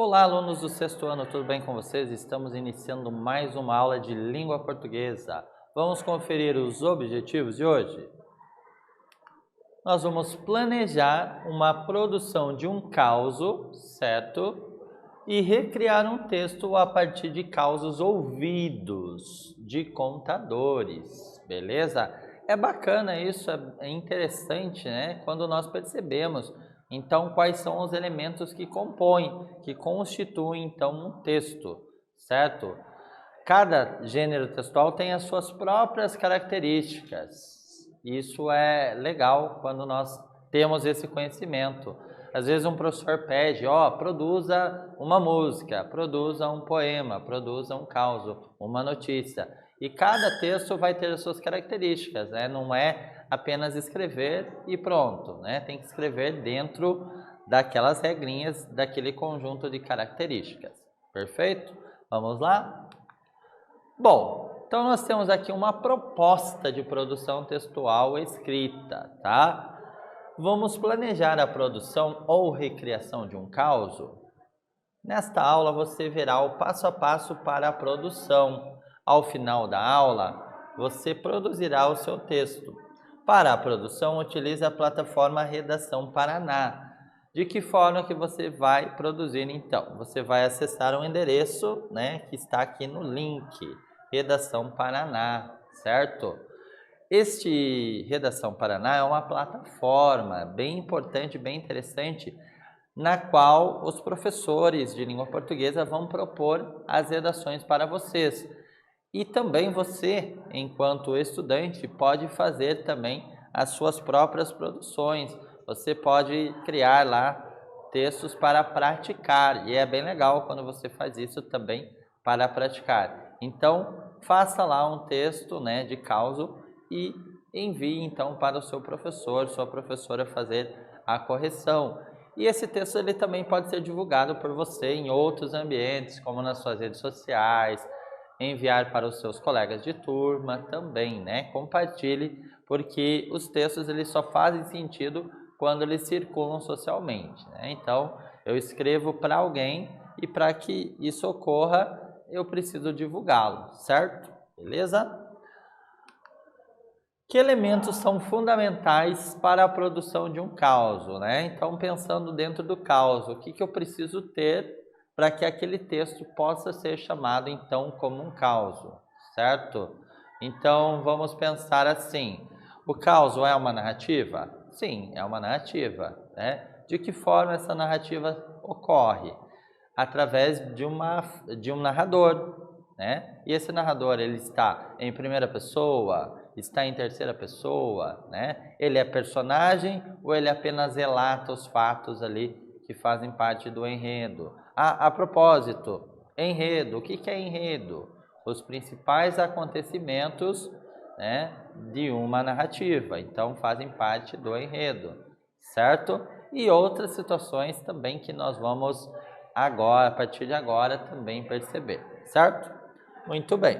Olá, alunos do sexto ano, tudo bem com vocês? Estamos iniciando mais uma aula de língua portuguesa. Vamos conferir os objetivos de hoje? Nós vamos planejar uma produção de um causo, certo? E recriar um texto a partir de causos ouvidos de contadores, beleza? É bacana isso, é interessante, né? Quando nós percebemos, então, quais são os elementos que compõem, que constituem, então, um texto, certo? Cada gênero textual tem as suas próprias características. Isso é legal quando nós temos esse conhecimento. Às vezes um professor pede, produza uma música, produza um poema, produza um causo, uma notícia. E cada texto vai ter as suas características, né? Não é apenas escrever e pronto, né? Tem que escrever dentro daquelas regrinhas, daquele conjunto de características. Perfeito? Vamos lá? Bom, então nós temos aqui uma proposta de produção textual escrita, tá? Vamos planejar a produção ou recriação de um causo? Nesta aula você verá o passo a passo para a produção. Ao final da aula, você produzirá o seu texto. Para a produção, utilize a plataforma Redação Paraná. De que forma que você vai produzir então? Você vai acessar o endereço, né, que está aqui no link, Redação Paraná, certo? Este Redação Paraná é uma plataforma bem importante, bem interessante, na qual os professores de língua portuguesa vão propor as redações para vocês. E também você, enquanto estudante, pode fazer também as suas próprias produções. Você pode criar lá textos para praticar, e é bem legal quando você faz isso também para praticar. Então, faça lá um texto, né, de causo e envie então para o seu professor, sua professora fazer a correção. E esse texto ele também pode ser divulgado por você em outros ambientes, como nas suas redes sociais, enviar para os seus colegas de turma também, né? Compartilhe, porque os textos eles só fazem sentido quando eles circulam socialmente, né? Então, eu escrevo para alguém e para que isso ocorra, eu preciso divulgá-lo, certo? Beleza? Que elementos são fundamentais para a produção de um causo, né? Então, pensando dentro do causo, o que eu preciso ter para que aquele texto possa ser chamado, então, como um causo, certo? Então, vamos pensar assim, o causo é uma narrativa? Sim, é uma narrativa, né? De que forma essa narrativa ocorre? Através de um narrador, né? E esse narrador, ele está em primeira pessoa, está em terceira pessoa, né? Ele é personagem ou ele apenas relata os fatos ali que fazem parte do enredo? A propósito, enredo, o que é enredo? Os principais acontecimentos, né, de uma narrativa, então fazem parte do enredo, certo? E outras situações também que nós vamos agora, a partir de agora, também perceber, certo? Muito bem.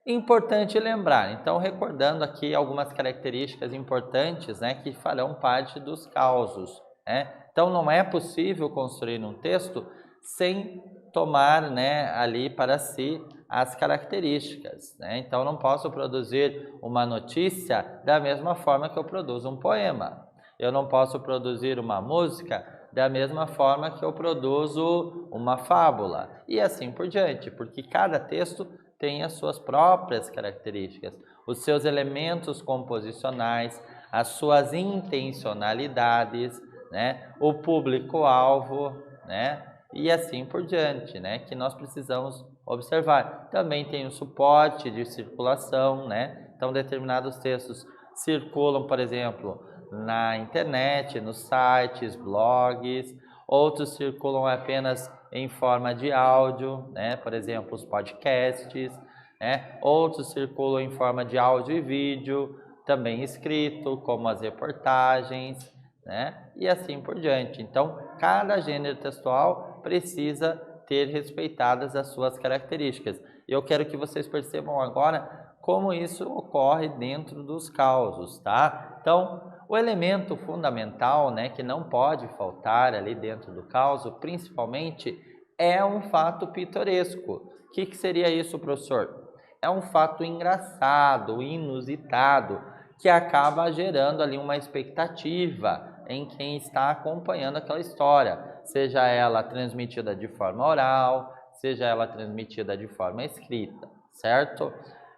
Importante lembrar, então recordando aqui algumas características importantes, né, que farão parte dos causos, né? Então não é possível construir um texto sem tomar, né, ali para si as características, né? Então não posso produzir uma notícia da mesma forma que eu produzo um poema. Eu não posso produzir uma música da mesma forma que eu produzo uma fábula e assim por diante, porque cada texto tem as suas próprias características, os seus elementos composicionais, as suas intencionalidades, né? O público-alvo, né? E assim por diante, né? Que nós precisamos observar. Também tem o suporte de circulação, né? Então, determinados textos circulam, por exemplo, na internet, nos sites, blogs, outros circulam apenas em forma de áudio, né? Por exemplo, os podcasts, né? Outros circulam em forma de áudio e vídeo, também escrito, como as reportagens, né? E assim por diante. Então, cada gênero textual precisa ter respeitadas as suas características. Eu quero que vocês percebam agora como isso ocorre dentro dos causos, tá? Então, O elemento fundamental, né, que não pode faltar ali dentro do caos, principalmente, é um fato pitoresco. O que seria isso, professor? É um fato engraçado, inusitado, que acaba gerando ali uma expectativa em quem está acompanhando aquela história, seja ela transmitida de forma oral, seja ela transmitida de forma escrita, certo?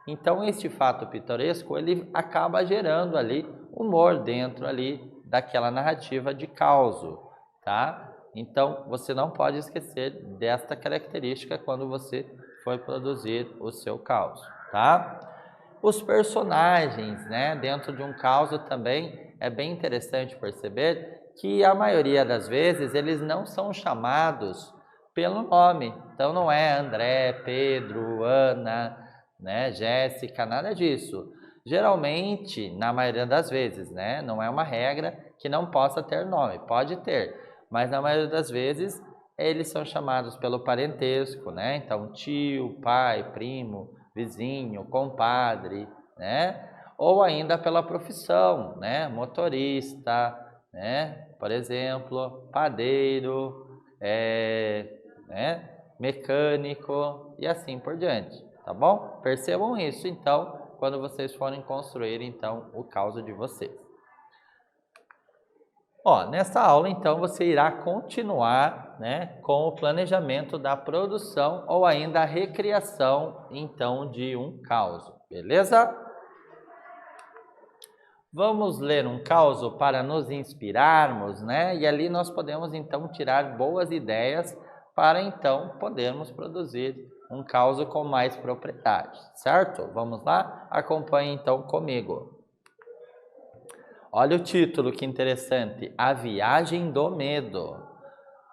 Então, este fato pitoresco, ele acaba gerando ali humor dentro ali daquela narrativa de causo, tá? Então, você não pode esquecer desta característica quando você for produzir o seu caos, tá? Os personagens, né, dentro de um caos também é bem interessante perceber que a maioria das vezes eles não são chamados pelo nome. Então não é André, Pedro, Ana, né, Jéssica, nada disso. Geralmente, na maioria das vezes, né, não é uma regra que não possa ter nome, pode ter, mas na maioria das vezes eles são chamados pelo parentesco, né? Então tio, pai, primo, vizinho, compadre, né? Ou ainda pela profissão, né? Motorista, né? Por exemplo, padeiro, né? Mecânico e assim por diante, tá bom? Percebam isso, então, quando vocês forem construir, então, o caos de vocês. Ó, nessa aula, então, você irá continuar, né, com o planejamento da produção ou ainda a recriação, então, de um caos, beleza? Vamos ler um caos para nos inspirarmos, né? E ali nós podemos, então, tirar boas ideias para, então, podermos produzir um caos com mais propriedade, certo? Vamos lá? Acompanhe, então, comigo. Olha o título, que interessante. A Viagem do Medo.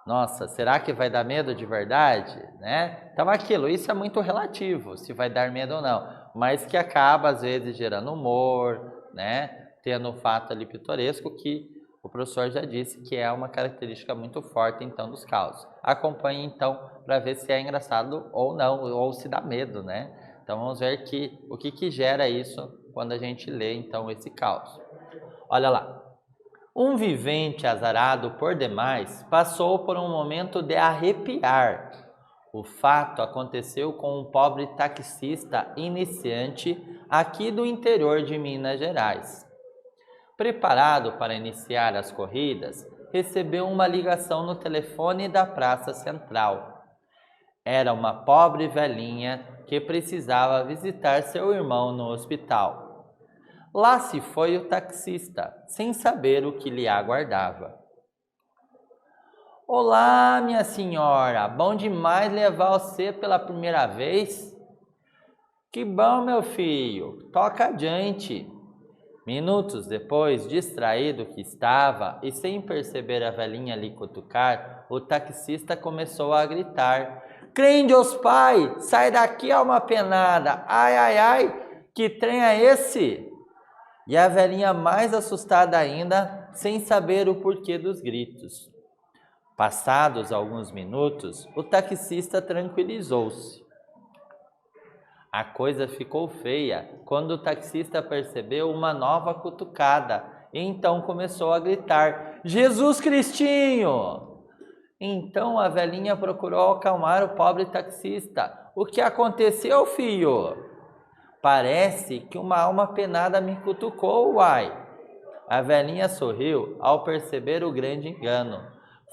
Nossa, será que vai dar medo de verdade? Né? Então isso é muito relativo, se vai dar medo ou não. Mas que acaba, às vezes, gerando humor, né? Tendo um fato ali pitoresco que o professor já disse que é uma característica muito forte, então, dos causos. Acompanhe, então, para ver se é engraçado ou não, ou se dá medo, né? Então, vamos ver o que gera isso quando a gente lê, então, esse caos. Olha lá. Um vivente azarado por demais passou por um momento de arrepiar. O fato aconteceu com um pobre taxista iniciante aqui do interior de Minas Gerais. Preparado para iniciar as corridas, recebeu uma ligação no telefone da Praça Central. Era uma pobre velhinha que precisava visitar seu irmão no hospital. Lá se foi o taxista, sem saber o que lhe aguardava. Olá, minha senhora, bom demais levar você pela primeira vez? Que bom, meu filho, toca adiante. Minutos depois, distraído que estava e sem perceber a velhinha lhe cutucar, o taxista começou a gritar: Crente Deus Pai, sai daqui a uma penada, ai, ai, ai, que trem é esse? E a velhinha mais assustada ainda, sem saber o porquê dos gritos. Passados alguns minutos, o taxista tranquilizou-se. A coisa ficou feia quando o taxista percebeu uma nova cutucada e então começou a gritar: Jesus Cristinho! Então a velhinha procurou acalmar o pobre taxista. O que aconteceu, filho? Parece que uma alma penada me cutucou, uai. A velhinha sorriu ao perceber o grande engano.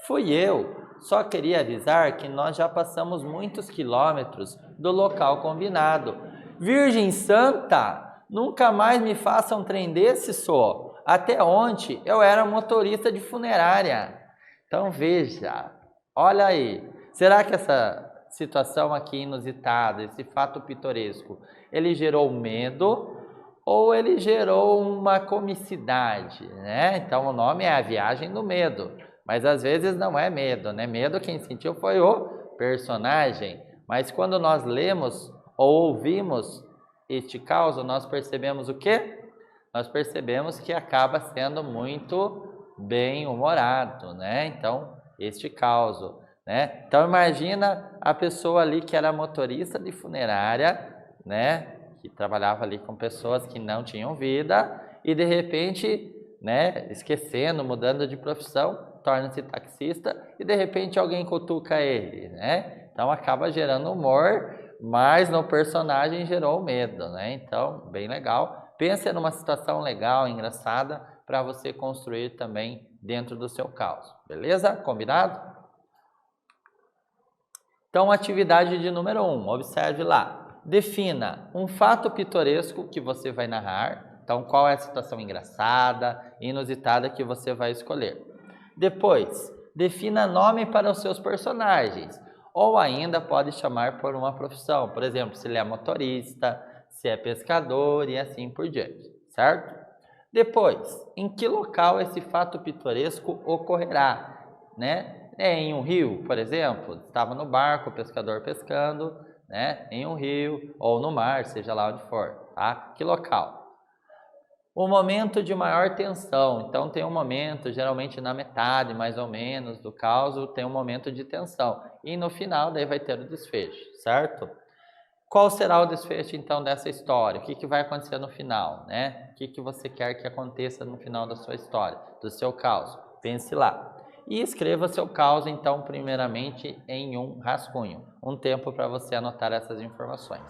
Fui eu, só queria avisar que nós já passamos muitos quilômetros do local combinado. Virgem Santa, nunca mais me faça um trem desse, só. Até ontem eu era motorista de funerária. Então veja, olha aí, será que essa situação aqui inusitada, esse fato pitoresco, ele gerou medo ou ele gerou uma comicidade, né? Então o nome é A Viagem do Medo, mas às vezes não é medo, né? Medo quem sentiu foi o personagem, mas quando nós lemos ou ouvimos este caos, nós percebemos o quê? Nós percebemos que acaba sendo muito bem-humorado, né? Então, este caos, né? Então imagina a pessoa ali que era motorista de funerária, né? Que trabalhava ali com pessoas que não tinham vida e de repente, né, esquecendo, mudando de profissão, torna-se taxista e de repente alguém cutuca ele, né? Então acaba gerando humor, mas no personagem gerou medo, né? Então, bem legal. Pense numa situação legal, engraçada, para você construir também dentro do seu caos, beleza? Combinado? Então, atividade de número 1, observe lá. Defina um fato pitoresco que você vai narrar. Então, qual é a situação engraçada, inusitada que você vai escolher? Depois, defina nome para os seus personagens. Ou ainda pode chamar por uma profissão. Por exemplo, se ele é motorista, se é pescador e assim por diante, certo? Depois, em que local esse fato pitoresco ocorrerá, né? Em um rio, por exemplo, estava no barco, o pescador pescando, né? Em um rio ou no mar, seja lá onde for, tá? Que local? O momento de maior tensão, então tem um momento, geralmente na metade mais ou menos do caos, tem um momento de tensão. E no final daí vai ter o desfecho, certo? Qual será o desfecho então dessa história? O que vai acontecer no final, né? O que você quer que aconteça no final da sua história, do seu caos? Pense lá. E escreva seu caos então primeiramente em um rascunho. Um tempo para você anotar essas informações.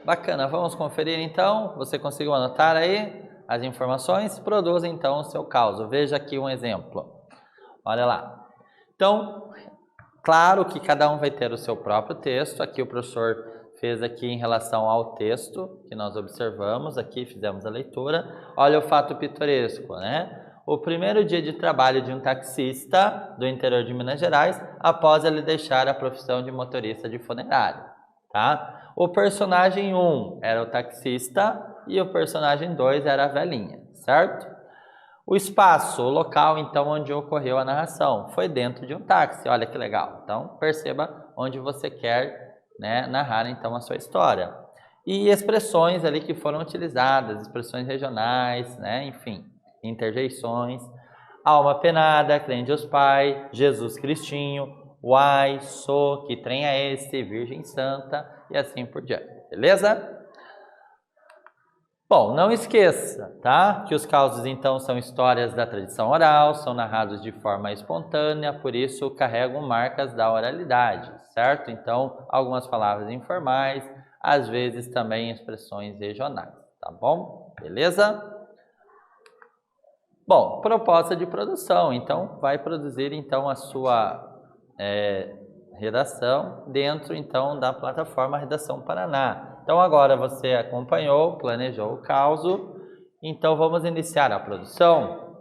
Bacana, vamos conferir então. Você conseguiu anotar aí as informações? Produza então o seu caso. Veja aqui um exemplo. Olha lá. Então, claro que cada um vai ter o seu próprio texto. Aqui o professor fez aqui em relação ao texto que nós observamos. Aqui fizemos a leitura. Olha o fato pitoresco, né? O primeiro dia de trabalho de um taxista do interior de Minas Gerais, após ele deixar a profissão de motorista de funerário, tá? O personagem 1 era o taxista e o personagem 2 era a velhinha, certo? O espaço, o local, então, onde ocorreu a narração, foi dentro de um táxi. Olha que legal. Então, perceba onde você quer, né, narrar, então, a sua história. E expressões ali que foram utilizadas, expressões regionais, né, enfim, interjeições. Alma penada, crê em Deus Pai, Jesus Cristinho, uai, sou, que trem é esse, Virgem Santa, e assim por diante. Beleza? Bom, não esqueça, tá? Que os causos, então, são histórias da tradição oral, são narrados de forma espontânea, por isso carregam marcas da oralidade, certo? Então, algumas palavras informais, às vezes também expressões regionais, tá bom? Beleza? Bom, proposta de produção. Então, vai produzir, então, a sua redação dentro, então, da plataforma Redação Paraná. Então, agora você acompanhou, planejou o caso. Então, vamos iniciar a produção.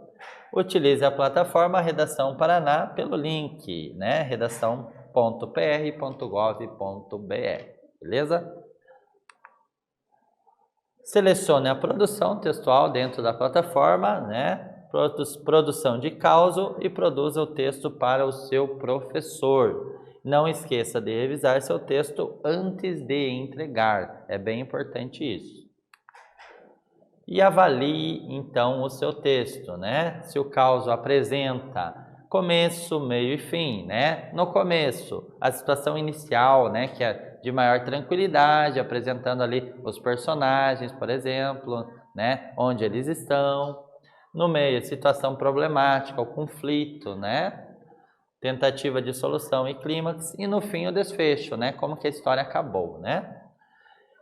Utilize a plataforma Redação Paraná pelo link, né? redação.pr.gov.br, beleza? Selecione a produção textual dentro da plataforma, né? Produção de causa e produza o texto para o seu professor. Não esqueça de revisar seu texto antes de entregar. É bem importante isso. E avalie, então, o seu texto, né? Se o caso apresenta começo, meio e fim, né? No começo, a situação inicial, né? Que é de maior tranquilidade, apresentando ali os personagens, por exemplo, né? Onde eles estão. No meio, situação problemática, o conflito, né? Tentativa de solução e clímax. E no fim, o desfecho, né? Como que a história acabou, né?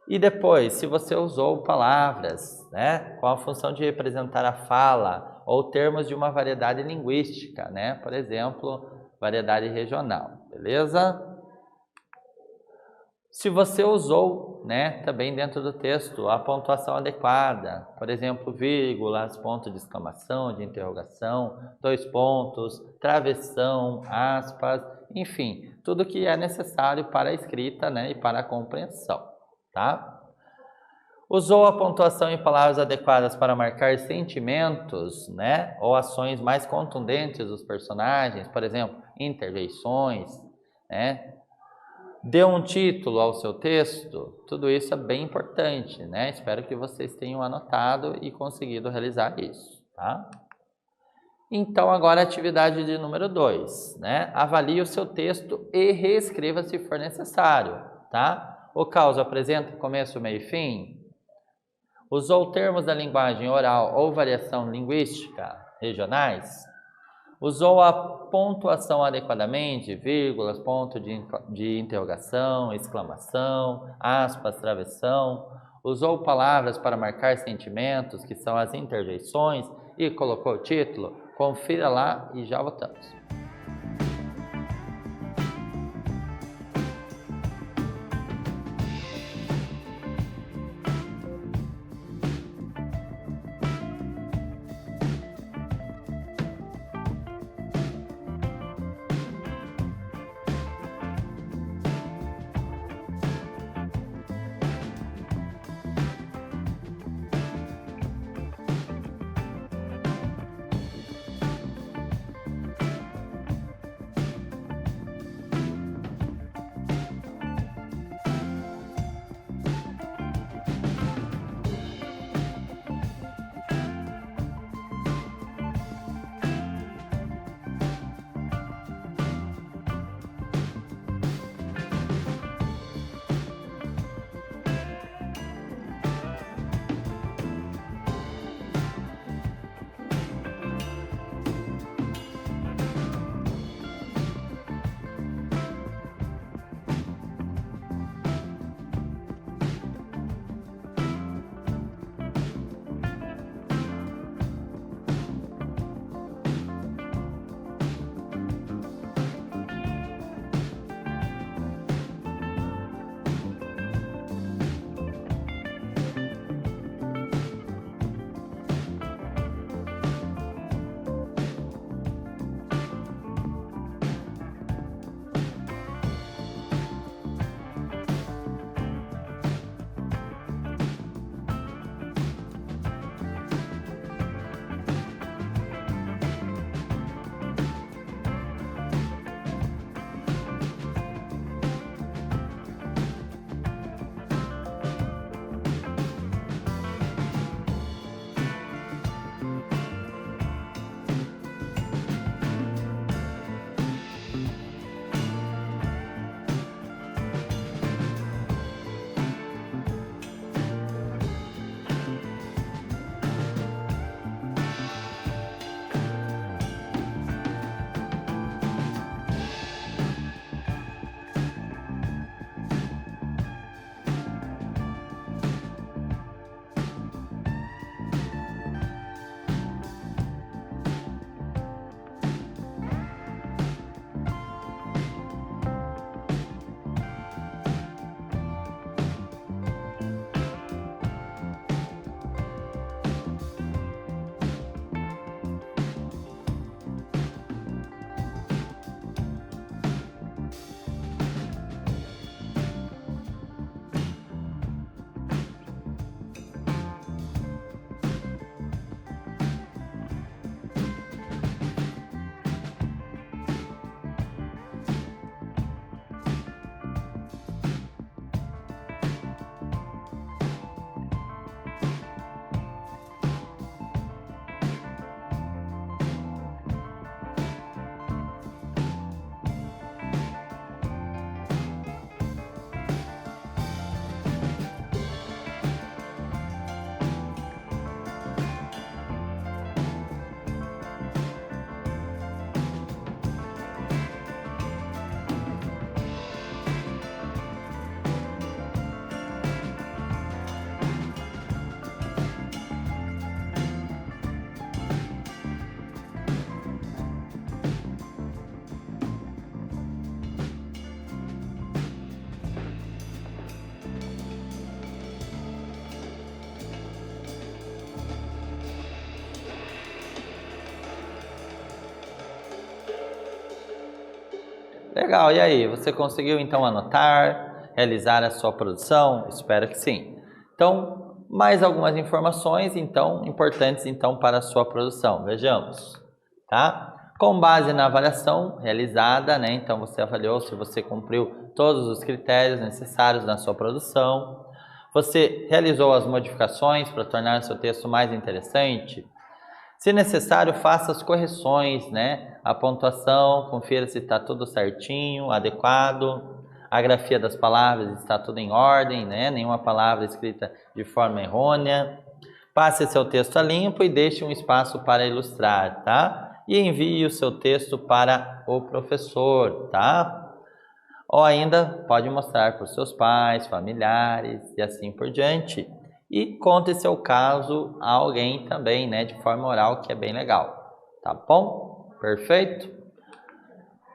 E depois, se você usou palavras, né? Com a função de representar a fala ou termos de uma variedade linguística, né? Por exemplo, variedade regional, beleza? Se você usou, né, também dentro do texto, a pontuação adequada, por exemplo, vírgulas, ponto de exclamação, de interrogação, 2 pontos, travessão, aspas, enfim, tudo que é necessário para a escrita, né, e para a compreensão, tá? Usou a pontuação e palavras adequadas para marcar sentimentos, né, ou ações mais contundentes dos personagens, por exemplo, interjeições, né? Deu um título ao seu texto, tudo isso é bem importante, né? Espero que vocês tenham anotado e conseguido realizar isso, tá? Então, agora a atividade de número 2, né? Avalie o seu texto e reescreva se for necessário, tá? O caso apresenta começo, meio e fim? Usou termos da linguagem oral ou variação linguística regionais? Usou a pontuação adequadamente, vírgulas, ponto de interrogação, exclamação, aspas, travessão. Usou palavras para marcar sentimentos, que são as interjeições, e colocou o título? Confira lá e já voltamos. Legal, e aí, você conseguiu então anotar, realizar a sua produção? Espero que sim. Então, mais algumas informações então importantes então para a sua produção. Vejamos, tá? Com base na avaliação realizada, né? Então você avaliou se você cumpriu todos os critérios necessários na sua produção. Você realizou as modificações para tornar seu texto mais interessante? Se necessário, faça as correções, né? A pontuação, confira se está tudo certinho, adequado. A grafia das palavras está tudo em ordem, né? Nenhuma palavra escrita de forma errônea. Passe seu texto a limpo e deixe um espaço para ilustrar, tá? E envie o seu texto para o professor, tá? Ou ainda pode mostrar para os seus pais, familiares e assim por diante. E conte seu caso a alguém também, né, de forma oral, que é bem legal. Tá bom? Perfeito?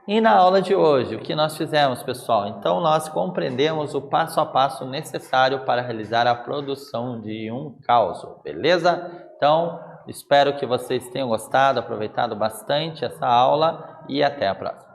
E na aula de hoje, o que nós fizemos, pessoal? Então, nós compreendemos o passo a passo necessário para realizar a produção de um caso, beleza? Então, espero que vocês tenham gostado, aproveitado bastante essa aula e até a próxima.